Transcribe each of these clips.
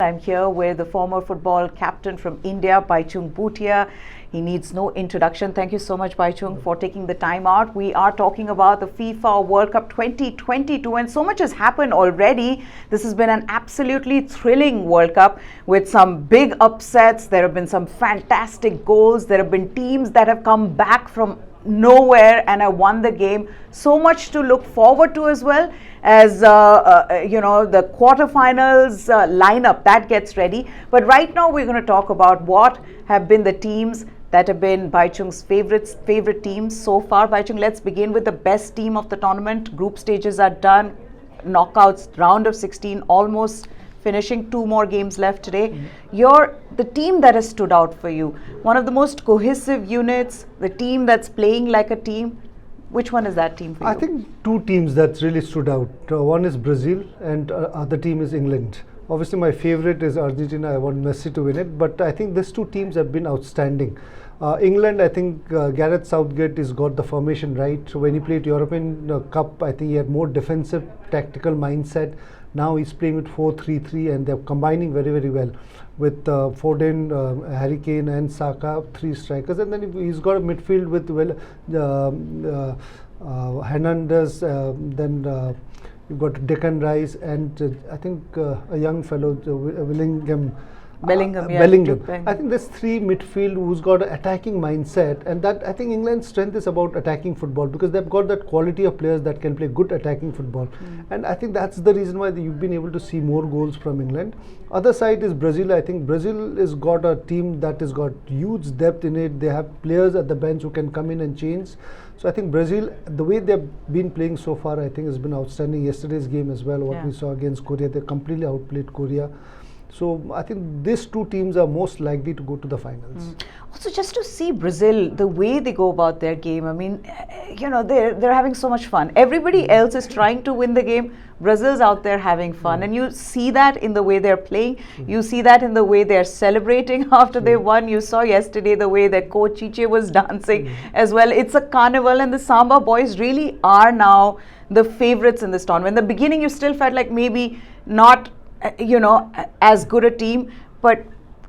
I'm here with the former football captain from India, Bhaichung Bhutia. He needs no introduction. Thank you so much, Bhaichung, for taking the time out. We are talking about the FIFA World Cup 2022, and so much has happened already. This has been an absolutely thrilling World Cup with some big upsets. There have been some fantastic goals. There have been teams that have come back from nowhere and have won the game. So much to look forward to as well as the quarterfinals lineup that gets ready. But right now we're going to talk about what have been the teams that have been Bhaichung's favorite teams so far. Bhaichung, let's begin with the best team of the tournament. Group stages are done, knockouts, round of 16 almost finishing, 2 more games left today. You're the team that has stood out for you, one of the most cohesive units, the team that's playing like a team. Which one is that team for you? I think 2 teams that really stood out. One is Brazil and other team is England. Obviously my favorite is Argentina. I want Messi to win it, but I think these 2 teams have been outstanding. England, I think Gareth Southgate has got the formation right. So when he played European Cup, I think he had more defensive tactical mindset. Now he's playing with 4-3-3 and they're combining very, very well with Foden, Harry Kane and Saka, 3 strikers. And then he's got a midfield with Hernandez, then you've got Declan Rice and I think a young fellow, Bellingham. I think there's 3 midfield who's got an attacking mindset, and that I think England's strength is about attacking football because they've got that quality of players that can play good attacking football. And I think that's the reason why you've been able to see more goals from England. Other side is Brazil. I think Brazil has got a team that has got huge depth in it. They have players at the bench who can come in and change. So I think Brazil, the way they've been playing so far, I think has been outstanding. Yesterday's game as well, what we saw against Korea, they completely outplayed Korea. So I think these 2 teams are most likely to go to the finals. Also, just to see Brazil, the way they go about their game, I mean, they're having so much fun. Everybody else is trying to win the game. Brazil's out there having fun, and you see that in the way they're playing. You see that in the way they're celebrating after they won. You saw yesterday the way their coach Chiche was dancing as well. It's a carnival, and the Samba boys really are now the favorites in this tournament. In the beginning, you still felt like maybe not as good a team, but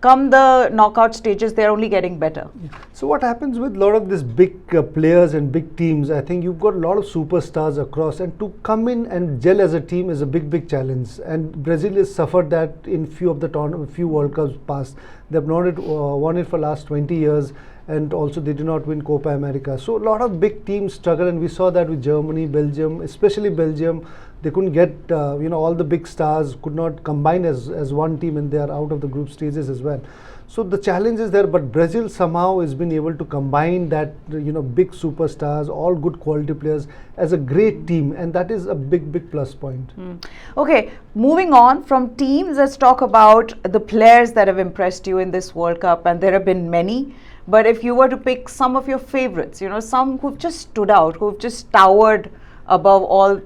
come the knockout stages, they're only getting better. So what happens with a lot of these big players and big teams, I think you've got a lot of superstars across, and to come in and gel as a team is a big challenge. And Brazil has suffered that in few of the few World Cups past. They've not won it for last 20 years, and also they did not win Copa America. So a lot of big teams struggle, and we saw that with Germany, Belgium, especially Belgium. They couldn't get, all the big stars could not combine as one team, and they are out of the group stages as well. So the challenge is there, but Brazil somehow has been able to combine that, big superstars, all good quality players as a great team, and that is a big plus point. Okay, moving on from teams, let's talk about the players that have impressed you in this World Cup, and there have been many. But if you were to pick some of your favorites, some who've just stood out, who've just towered above all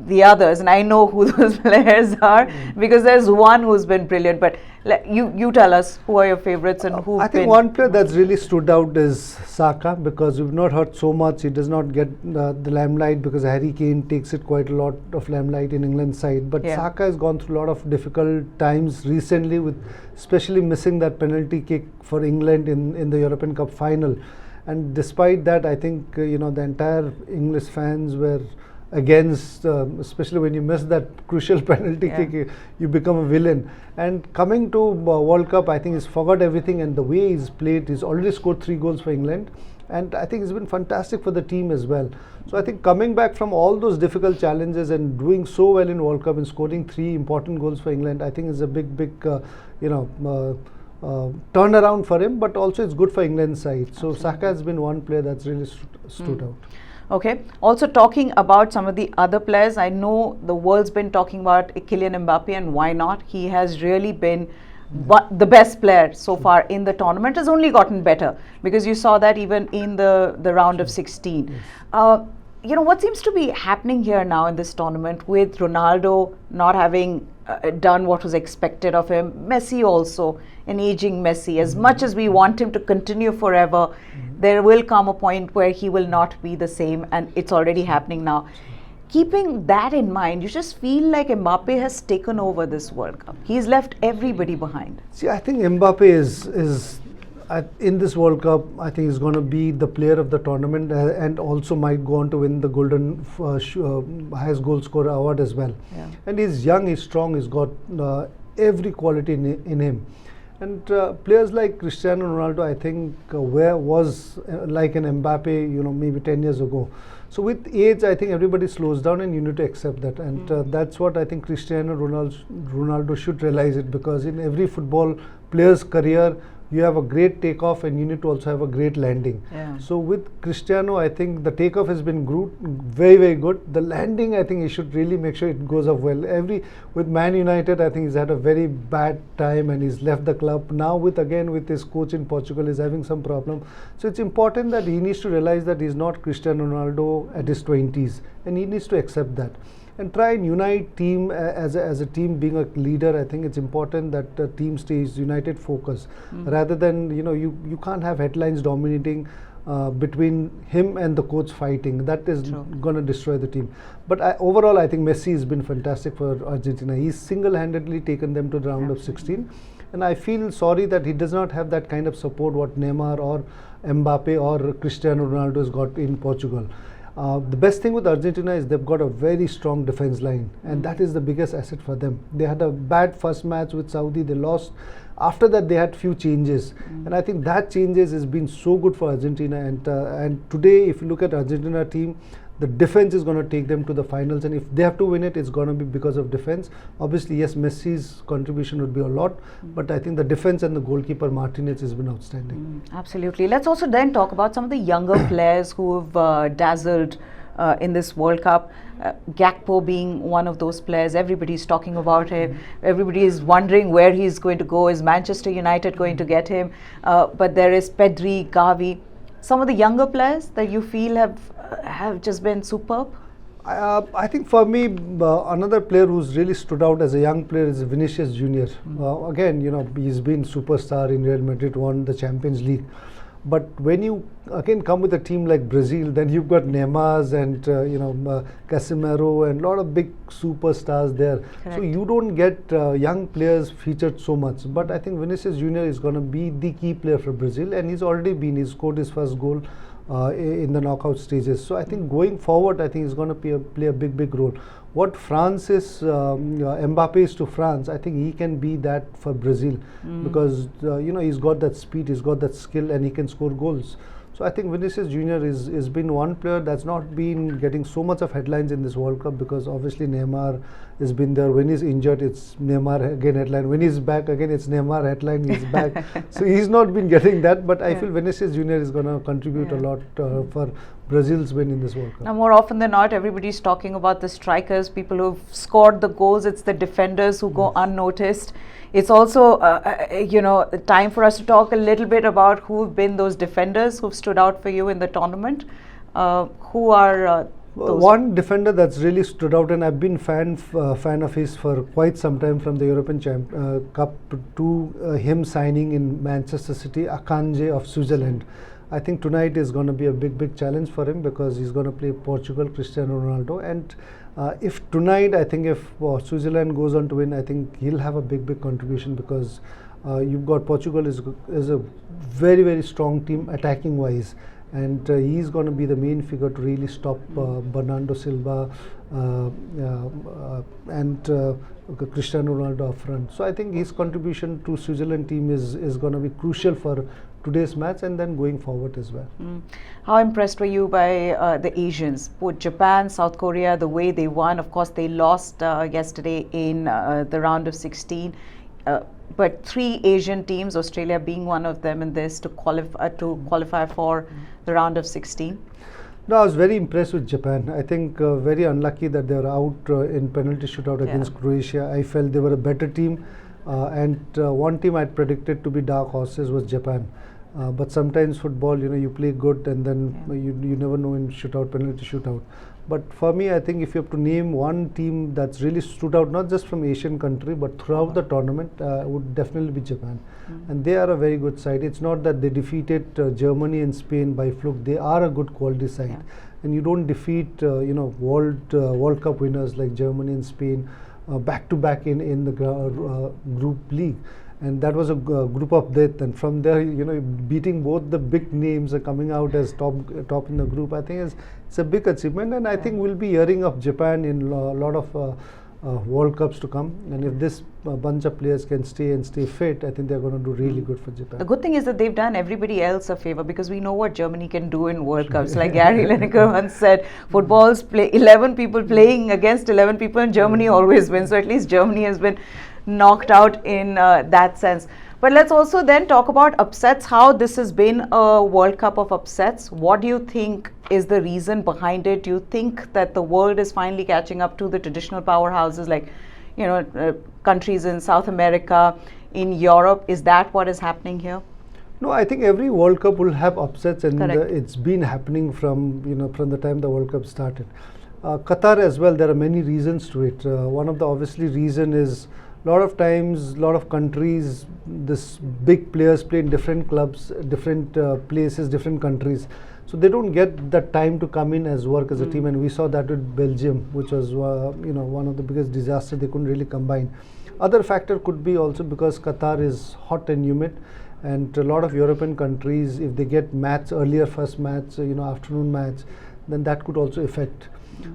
the others, and I know who those players are because there's one who's been brilliant, but you tell us who are your favorites and who. I think one player that's really stood out is Saka, because we've not heard so much. He does not get the limelight because Harry Kane takes it quite a lot of limelight in England's side, but Saka has gone through a lot of difficult times recently, with especially missing that penalty kick for England in the European Cup final. And despite that, I think the entire English fans were against, especially when you miss that crucial penalty kick, you become a villain. And coming to World Cup, I think he's forgot everything, and the way he's played, he's already scored 3 goals for England, and I think it's been fantastic for the team as well. So I think coming back from all those difficult challenges and doing so well in World Cup and scoring 3 important goals for England, I think is a big turnaround for him, but also it's good for England's side. So Saka has been one player that's really stood out. Okay. Also talking about some of the other players, I know the world's been talking about Kylian Mbappe, and why not? He has really been the best player so far in the tournament. Has only gotten better because you saw that even in the round of 16. What seems to be happening here now in this tournament with Ronaldo not having done what was expected of him, Messi also, an aging Messi. As much as we want him to continue forever, there will come a point where he will not be the same, and it's already happening now. keeping that in mind, you just feel like Mbappe has taken over this World Cup. He's left everybody behind. See, I think Mbappe is in this World Cup, I think he's going to be the player of the tournament and also might go on to win the golden highest goal scorer award as well. Yeah. And he's young, he's strong, he's got every quality in him. And players like Cristiano Ronaldo, I think, was like an Mbappe, maybe 10 years ago. So with age, I think everybody slows down, and you need to accept that. And that's what I think Cristiano Ronaldo should realize it, because in every football player's career, you have a great takeoff and you need to also have a great landing. Yeah. So with Cristiano, I think the takeoff has been very, very good. The landing, I think he should really make sure it goes up well. With Man United, I think he's had a very bad time and he's left the club. Now with his coach in Portugal, he's having some problem. So it's important that he needs to realize that he's not Cristiano Ronaldo at his 20s, and he needs to accept that and try and unite team as a team. Being a leader, I think it's important that the team stays united, focus, rather than you can't have headlines dominating between him and the coach fighting. That is going to destroy the team. But overall, I think Messi has been fantastic for Argentina. He's single-handedly taken them to the round of 16, and I feel sorry that he does not have that kind of support what Neymar or Mbappe or Cristiano Ronaldo has got in Portugal. The best thing with Argentina is they've got a very strong defense line, and that is the biggest asset for them. They had a bad first match with Saudi, they lost. After that, they had few changes, and I think that changes has been so good for Argentina. And today, if you look at Argentina team, the defense is going to take them to the finals, and if they have to win it, it's going to be because of defense. Obviously, yes, Messi's contribution would be a lot, but I think the defense and the goalkeeper Martinez has been outstanding. Absolutely. Let's also then talk about some of the younger players who've dazzled in this World Cup. Gakpo being one of those players. Everybody's talking about him. Everybody is wondering where he's going to go. Is Manchester United going to get him? But there is Pedri, Gavi. Some of the younger players that you feel have just been superb? I think for me, another player who's really stood out as a young player is Vinicius Junior. Again, he's been superstar in Real Madrid, won the Champions League. But when you again come with a team like Brazil, then you've got Neymar and Casemiro and a lot of big superstars there. Correct. So you don't get young players featured so much. But I think Vinicius Junior is going to be the key player for Brazil, and he's scored his first goal in the knockout stages. So I think going forward, I think he's going to play a big role. What France is, Mbappe is to France, I think he can be that for Brazil, because he's got that speed, he's got that skill, and he can score goals. So I think Vinicius Junior is been one player that's not been getting so much of headlines in this World Cup, because obviously Neymar has been there. When he's injured, it's Neymar again headline. When he's back again, it's Neymar headline. He's back. So he's not been getting that, but I feel Vinicius Junior is going to contribute a lot for Brazil's win in this World Cup. Now, more often than not, everybody's talking about the strikers, people who've scored the goals. It's the defenders who go unnoticed. It's also, time for us to talk a little bit about who've been those defenders who've stood out for you in the tournament. Who are those? One defender that's really stood out, and I've been fan of his for quite some time, from the European Cup to him signing in Manchester City, Akanji of Switzerland. I think tonight is going to be a big challenge for him, because he's going to play Portugal, Cristiano Ronaldo, and if tonight, I think if Switzerland goes on to win, I think he'll have a big contribution, because you've got Portugal is a very strong team attacking wise, and he's going to be the main figure to really stop Bernardo Silva and Cristiano Ronaldo up front. So I think his contribution to Switzerland team is going to be crucial for today's match and then going forward as well. How impressed were you by the Asians? Both Japan, South Korea, the way they won. Of course, they lost yesterday in the round of 16. But 3 Asian teams, Australia being one of them in this, to qualify for the round of 16. No, I was very impressed with Japan. I think very unlucky that they were out in penalty shootout against Croatia. I felt they were a better team, and one team I predicted to be dark horses was Japan. But sometimes football, you play good, and then you never know in penalty shootout. But for me, I think if you have to name one team that's really stood out, not just from Asian country, but throughout the tournament, would definitely be Japan. And they are a very good side. It's not that they defeated Germany and Spain by fluke. They are a good quality side. and you don't defeat World Cup winners like Germany and Spain back to back in the group league. And that was a group of death, and from there, beating both the big names are coming out as top in the group. I think it's a big achievement, and I think we'll be hearing of Japan in a lot of World Cups to come. And if this bunch of players can stay fit, I think they're going to do really good for Japan. The good thing is that they've done everybody else a favor, because we know what Germany can do in World Cups. Like Gary Lineker once said, football's 11 people playing against 11 people, and Germany always wins. So at least Germany has been knocked out in that sense. But let's also then talk about upsets, how this has been a World Cup of upsets. What do you think is the reason behind it? Do you think that the world is finally catching up to the traditional powerhouses like, countries in South America, in Europe? Is that what is happening here? No, I think every World Cup will have upsets, and it's been happening from the time the World Cup started. Qatar as well, there are many reasons to it. One of the obviously reason is, a lot of times, a lot of countries, this big players play in different clubs, different places, different countries. So they don't get the time to come in as work as a team, and we saw that with Belgium, which was one of the biggest disasters. They couldn't really combine. Other factor could be also because Qatar is hot and humid, and a lot of European countries, if they get first match, afternoon match, then that could also affect.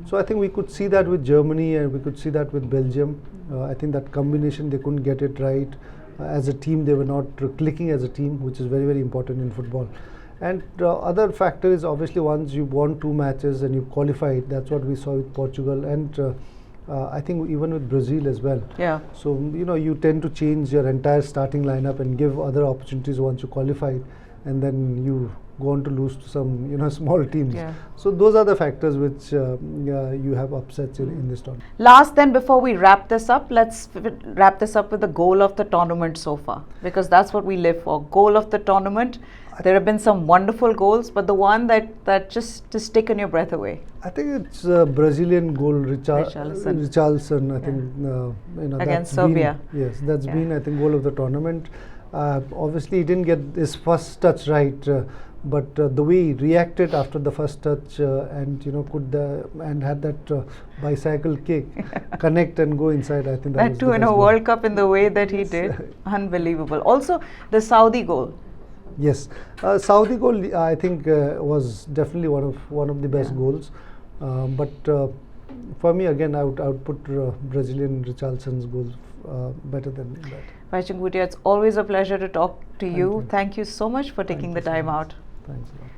So I think we could see that with Germany, and we could see that with Belgium. I think that combination, they couldn't get it right. As a team, they were not clicking as a team, which is very, very important in football. And other factor is obviously, once you won 2 matches and you qualified, that's what we saw with Portugal, and I think even with Brazil as well. Yeah. So you tend to change your entire starting lineup and give other opportunities once you qualified, and then you go on to lose to some small teams. Yeah. So those are the factors which you have upsets in this tournament. Last, then, before we wrap this up, let's wrap this up with the goal of the tournament so far, because that's what we live for. Goal of the tournament. There have been some wonderful goals, but the one that just taken your breath away. I think it's a Brazilian goal, Richarlison. I think against Serbia. Yes, that's been, I think, goal of the tournament. Obviously, he didn't get his first touch right, but the way he reacted after the first touch, and and had that bicycle kick, connect and go inside. I think that too in a World Cup in the way that he did, unbelievable. Also, the Saudi goal. Yes, Saudi goal, I think was definitely one of the best goals. But for me, again, I would put Brazilian Richarlison's goals better than that. Bhaichung Bhutia, it's always a pleasure to talk to you. Thank you so much for taking the time out. Thanks a lot.